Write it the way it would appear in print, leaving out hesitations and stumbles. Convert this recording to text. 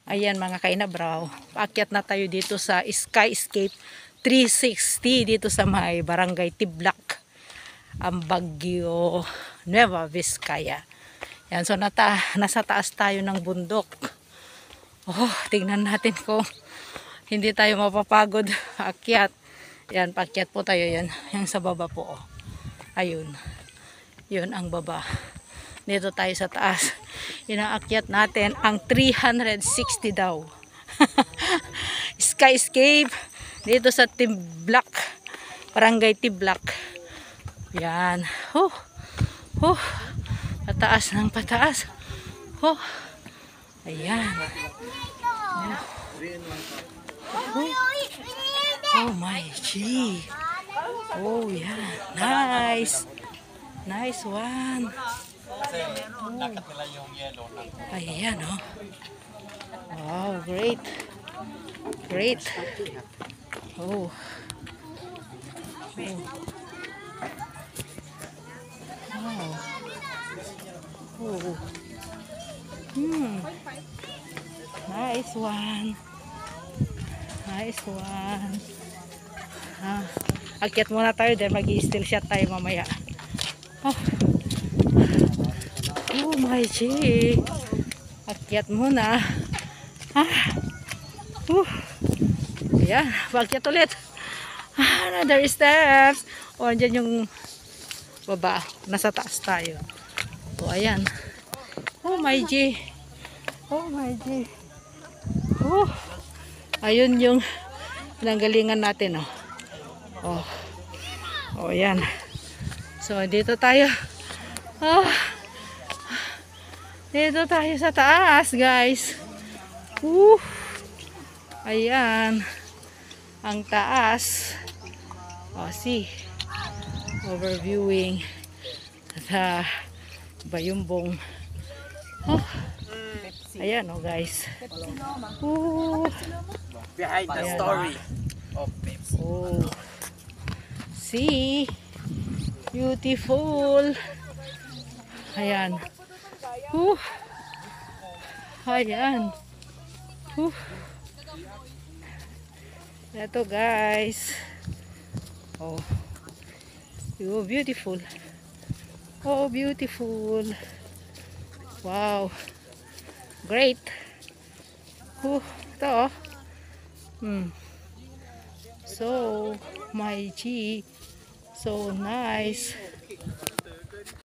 Ayan mga kainabraw, paakyat na tayo dito sa Skyscape 360 dito sa may Barangay Tiblak, Baguio, Nueva Vizcaya. Yan, so nasa taas tayo ng bundok. Oh, tingnan natin kung hindi tayo mapapagod akyat. Yan, paakyat po tayo yan. Yung sa baba po. Oh. Ayun. Yun ang baba. Dito tayo sa taas. Inaakyat natin ang 360 daw. Skyscape dito sa Tiblak, Barangay Tiblak. Yan. Pataas ng pataas. Ayan. Oh my gee. Oh yeah. Nice. Nice one. Ayan, oh. Wow, great. Great. Oh. Wow. Oh. Nice one. Nice one. Akyat muna tayo dahil mag-i-still shot tayo mamaya. Oh my gee. Akyat muna. Ayan, paakyat ulit. Another steps. O, andyan yung baba. Nasa taas tayo. O, ayan. Oh my gee. Oh my gee. Ayun yung pinanggalingan natin, oh. Oh, ayan. So, dito tayo. Dito tayo sa taas, guys. Ayan. Ang taas. Oh, see. Overviewing sa Bayumbong. Ayan, oh, guys. Behind the story of Pepsi. Oh. See. Beautiful. Ayan. Ayan. Ito, guys. Oh. Beautiful. Oh, beautiful. Wow. Great. Ito, oh. So, my gee. So nice.